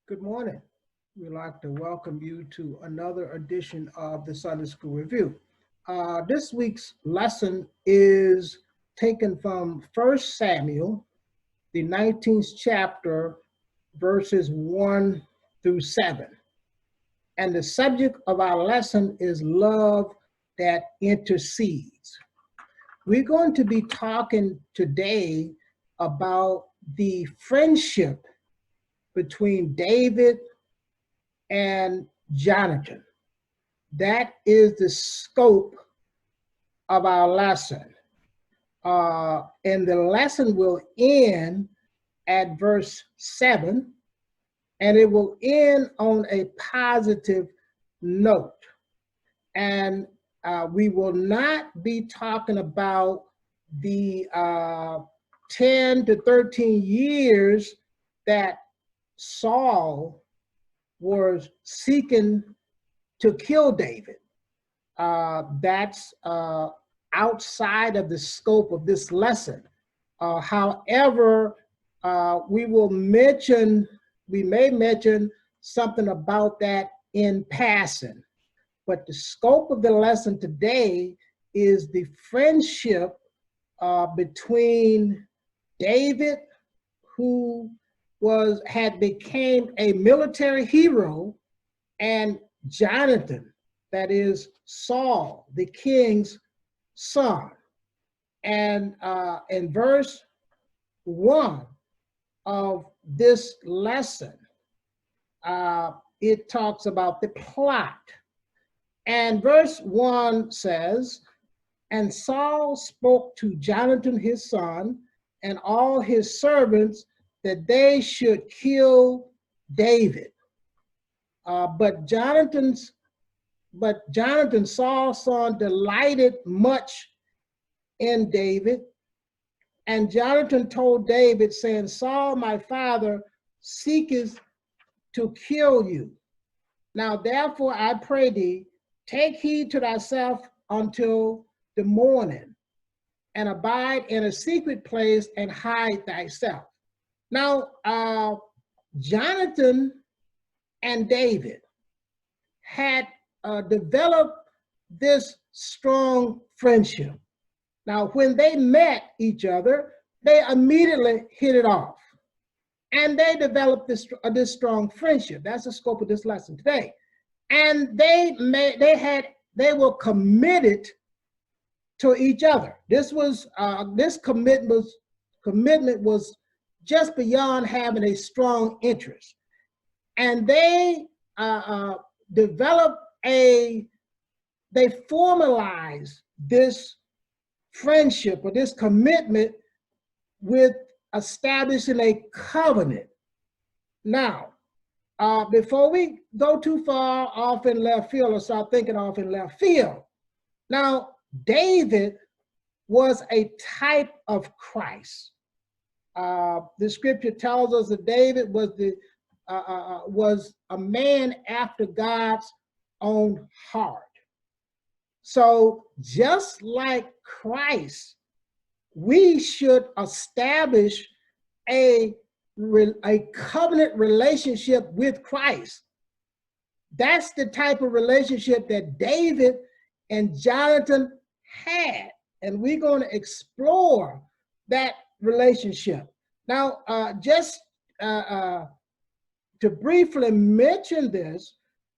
Good morning. We'd like to welcome you to another edition of the Sunday School Review. This week's lesson is taken from 1 Samuel, the 19th chapter, verses 1 through 7. And the subject of our lesson is love that intercedes. We're going to be talking today about the friendship between David and Jonathan. That is the scope of our lesson. And the lesson will end at verse 7, and it will end on a positive note. And we will not be talking about the 10 to 13 years that Saul was seeking to kill David. That's outside of the scope of this lesson. However, we may mention something about that in passing. But the scope of the lesson today is the friendship between David, who had become a military hero, and Jonathan, that is Saul, the king's son. And in verse 1 of this lesson, it talks about the plot. And verse 1 says, "And Saul spoke to Jonathan his son and all his servants that they should kill David. But Jonathan, Saul's son, delighted much in David. And Jonathan told David, saying, Saul, my father, seeketh to kill you. Now therefore I pray thee, take heed to thyself until the morning, and abide in a secret place and hide thyself." Now, Jonathan and David had developed this strong friendship. Now, when they met each other, they immediately hit it off. And they developed this strong friendship. That's the scope of this lesson today. And they were committed to each other. This commitment was just beyond having a strong interest. And they formalized this friendship or this commitment with establishing a covenant. Now, before we go too far off in left field or start thinking off in left field, now, David was a type of Christ. The scripture tells us that David was a man after God's own heart. So just like Christ, we should establish a covenant relationship with Christ. That's the type of relationship that David and Jonathan had. And we're going to explore that relationship. Now, just to briefly mention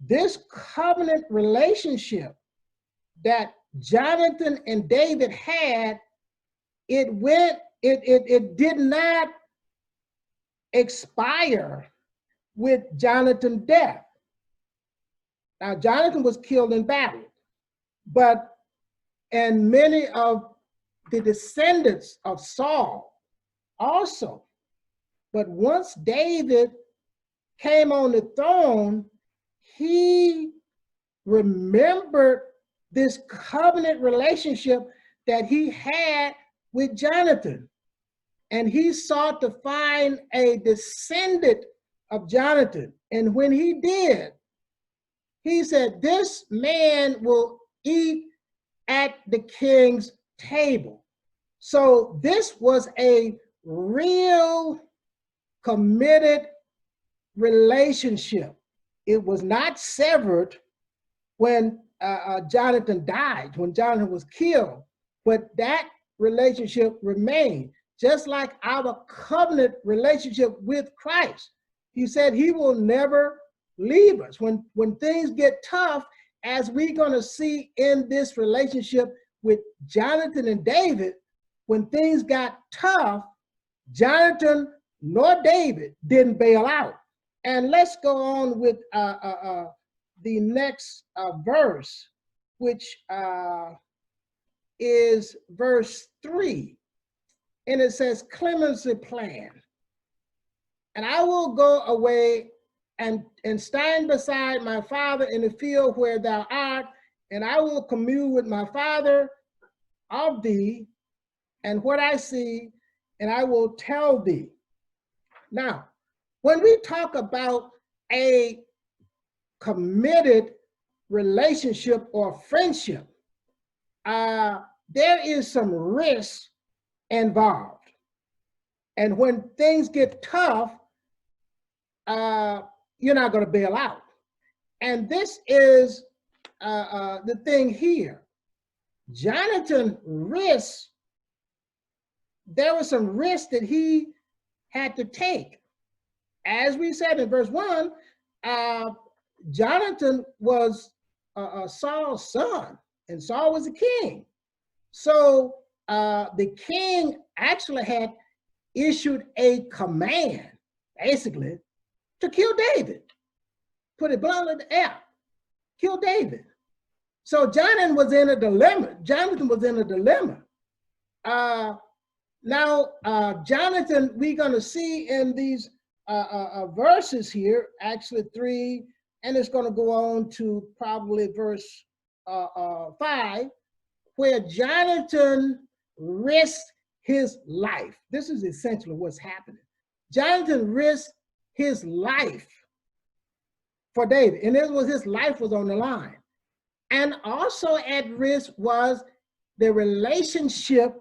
this covenant relationship that Jonathan and David had, it did not expire with Jonathan's death. Now, Jonathan was killed in battle, and many of the descendants of Saul also. But once David came on the throne, he remembered this covenant relationship that he had with Jonathan. And he sought to find a descendant of Jonathan. And when he did, he said, this man will eat at the king's table. So this was a real committed relationship. It was not severed when Jonathan died, when Jonathan was killed, but that relationship remained, just like our covenant relationship with Christ. He said he will never leave us. When things get tough, as we're going to see in this relationship with Jonathan and David, when things got tough, Jonathan nor David didn't bail out. And let's go on with the next verse, which is verse 3. And it says, clemency plan. And I will go away and stand beside my father in the field where thou art, and I will commune with my father of thee and what I see, and I will tell thee. Now, when we talk about a committed relationship or friendship, there is some risk involved. And when things get tough, you're not going to bail out. And this is the thing here. Jonathan risked, there was some risk that he had to take. As we said in verse 1, Jonathan was Saul's son, and Saul was the king. So the king actually had issued a command, basically, to kill David. Put it bluntly, kill David. So Jonathan was in a dilemma. Now, Jonathan, we're going to see in these verses here, actually 3, and it's going to go on to probably verse 5, where Jonathan risked his life. This is essentially what's happening. Jonathan risked his life for David, and it was his life was on the line. And also at risk was the relationship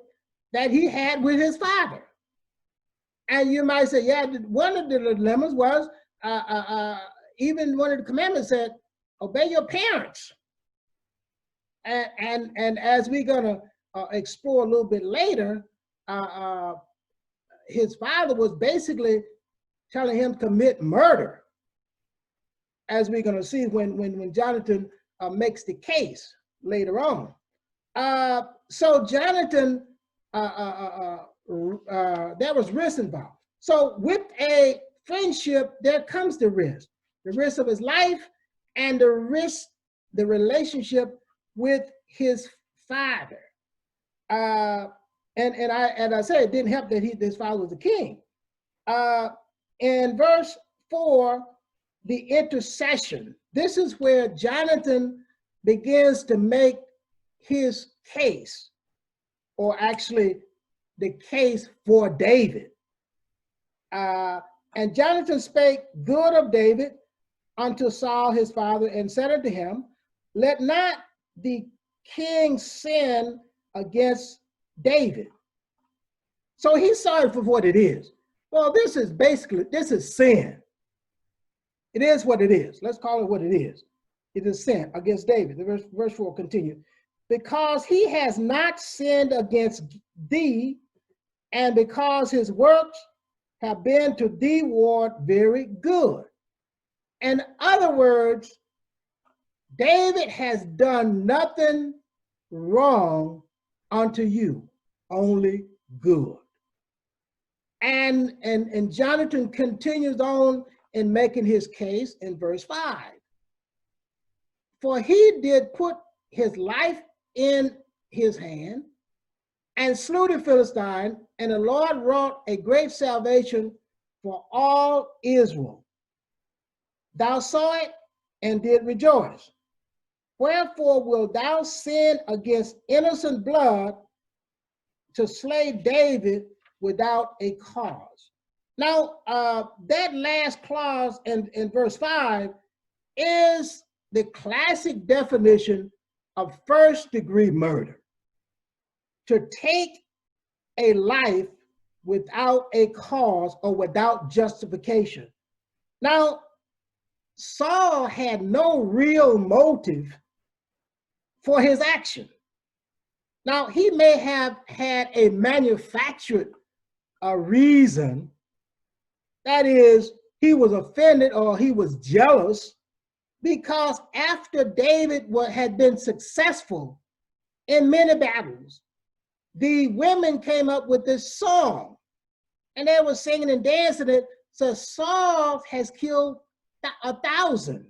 that he had with his father. And you might say, yeah, one of the dilemmas was, even one of the commandments said, obey your parents. And as we're gonna explore a little bit later, his father was basically telling him to commit murder, as we're gonna see when Jonathan makes the case later on. So Jonathan, there was risk involved. So with a friendship, there comes the risk of his life, and the relationship with his father. And as I said, it didn't help that his father was a king. In verse 4, the intercession. This is where Jonathan begins to make his case, or actually the case for David. And Jonathan spake good of David unto Saul his father, and said unto him, let not the king sin against David. So he saw it for what it is. Well, this is sin. It is what it is. Let's call it what it is. It is sin against David. Verse 4 continues. Because he has not sinned against thee, and because his works have been to thee ward very good. In other words, David has done nothing wrong unto you, only good. And Jonathan continues on in making his case in verse 5. For he did put his life in his hand and slew the Philistine, and the Lord wrought a great salvation for all Israel. Thou saw it and did rejoice. Wherefore wilt thou sin against innocent blood to slay David without a cause? Now, that last clause in verse 5 is the classic definition of first-degree murder. To take a life without a cause or without justification. Now, Saul had no real motive for his action. Now, he may have had a manufactured reason. That is, he was offended or he was jealous because after David had been successful in many battles, the women came up with this song and they were singing and dancing it. So Saul has killed 1,000,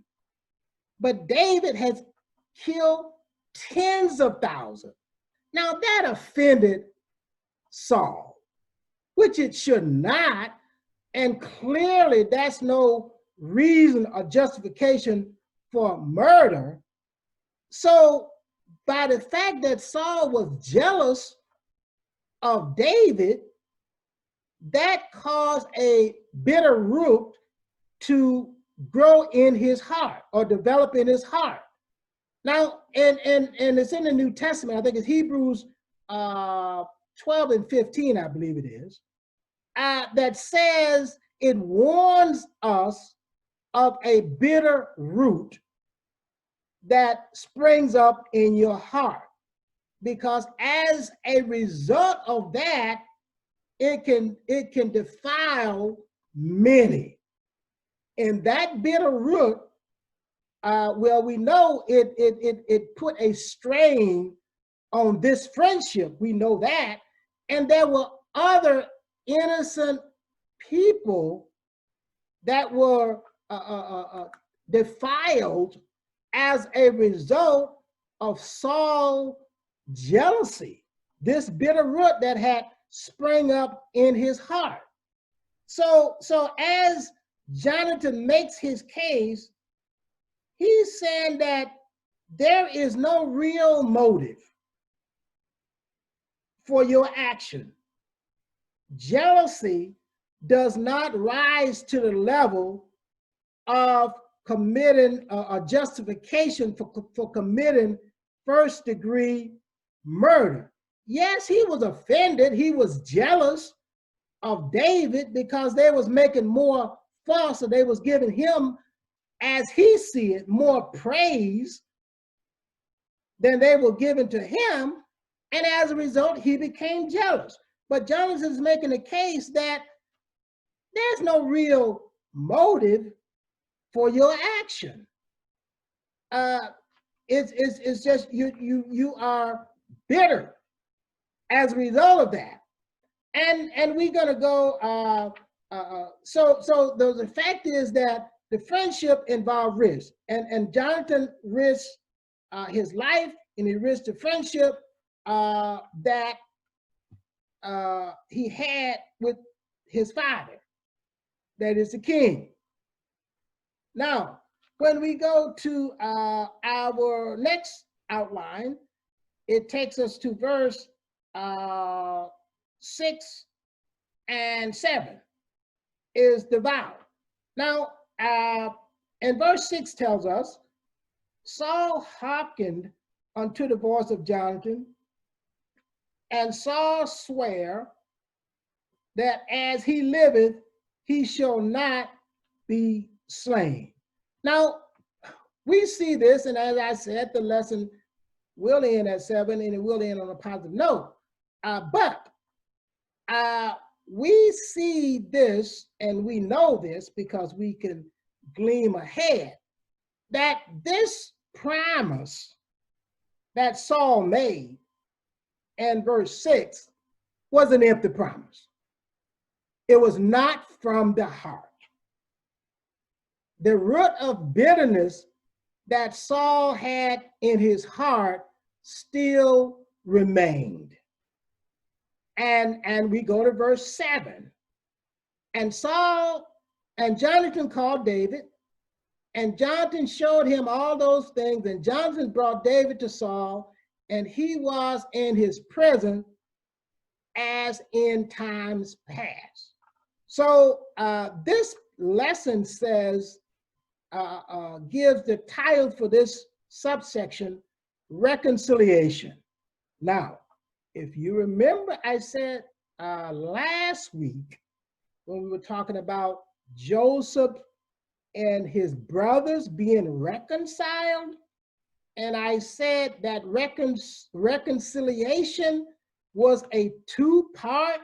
but David has killed tens of thousands. Now that offended Saul, which it should not. And clearly that's no reason or justification for murder. So by the fact that Saul was jealous of David, that caused a bitter root to grow in his heart or develop in his heart. Now, and it's in the New Testament, I think it's Hebrews 12 and 15, I believe it is, that says it warns us of a bitter root that springs up in your heart, because as a result of that, it can defile many. And that bitter root, well, we know it put a strain on this friendship. We know that. And there were other innocent people that were defiled as a result of Saul's jealousy, this bitter root that had sprang up in his heart. So as Jonathan makes his case, he's saying that there is no real motive for your action. Jealousy does not rise to the level of committing a justification for committing first-degree murder. Yes, he was offended. He was jealous of David because they was making more fuss, or they was giving him, as he see it, more praise than they were giving to him. And as a result, he became jealous. But Jonathan is making a case that there's no real motive for your action. It's just you are bitter as a result of that. And we're gonna go. So the fact is that the friendship involved risk, and Jonathan risked his life, and he risked the friendship that he had with his father, that is the king. Now, when we go to our next outline, it takes us to verse 6 and 7 is the vow. Now, and verse 6 tells us, Saul hearkened unto the voice of Jonathan, and Saul sware that as he liveth, he shall not be slain. Now, we see this, and as I said, the lesson will end at 7, and it will end on a positive note. But we see this, and we know this because we can gleam ahead, that this promise that Saul made in verse 6 was an empty promise. It was not from the heart. The root of bitterness that Saul had in his heart still remained. And we go to verse 7. And Saul and Jonathan called David, and Jonathan showed him all those things, and Jonathan brought David to Saul, and he was in his presence as in times past. So this lesson says, gives the title for this subsection, reconciliation. Now, if you remember, I said last week when we were talking about Joseph and his brothers being reconciled. And I said that reconciliation was a two-part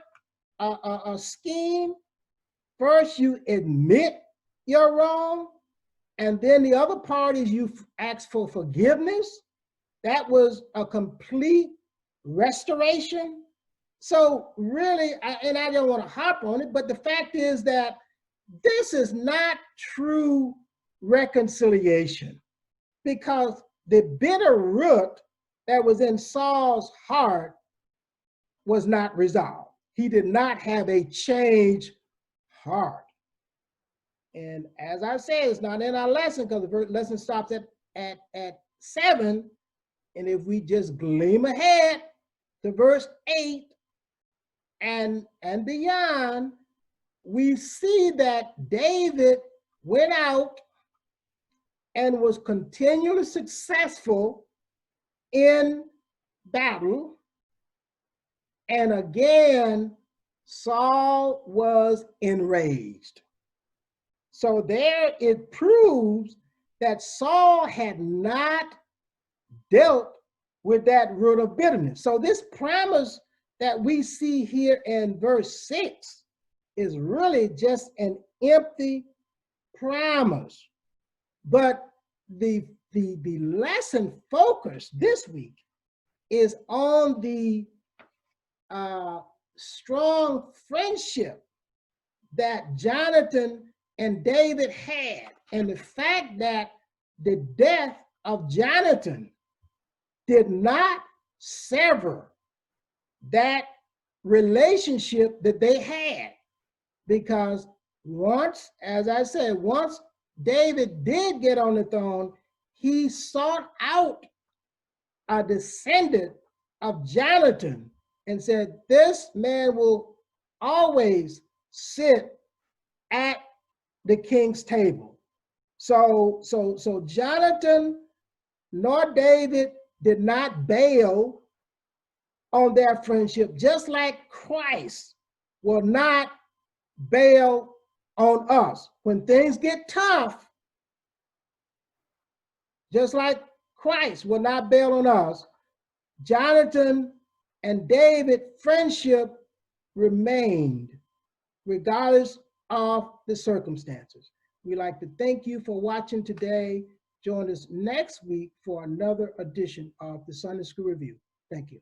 scheme. First, you admit you're wrong, and then the other part is you ask for forgiveness. That was a complete restoration. So really, and I don't want to hop on it, but the fact is that this is not true reconciliation, because the bitter root that was in Saul's heart was not resolved. He did not have a changed heart. And as I said, it's not in our lesson, because the lesson stops at 7. And if we just gleam ahead to verse 8 and beyond, we see that David went out and was continually successful in battle. And again, Saul was enraged. So there it proves that Saul had not dealt with that root of bitterness. So this promise that we see here in verse 6 is really just an empty promise. But the lesson focus this week is on the strong friendship that Jonathan and David had, and the fact that the death of Jonathan did not sever that relationship that they had. Because once, as I said, once David did get on the throne, he sought out a descendant of Jonathan and said, this man will always sit at the king's table. So Jonathan nor David did not bail on their friendship, just like Christ will not bail on us. When things get tough, just like Christ will not bail on us, Jonathan and David friendship remained regardless of the circumstances. We'd like to thank you for watching today. Join us next week for another edition of the Sunday School Review. Thank you.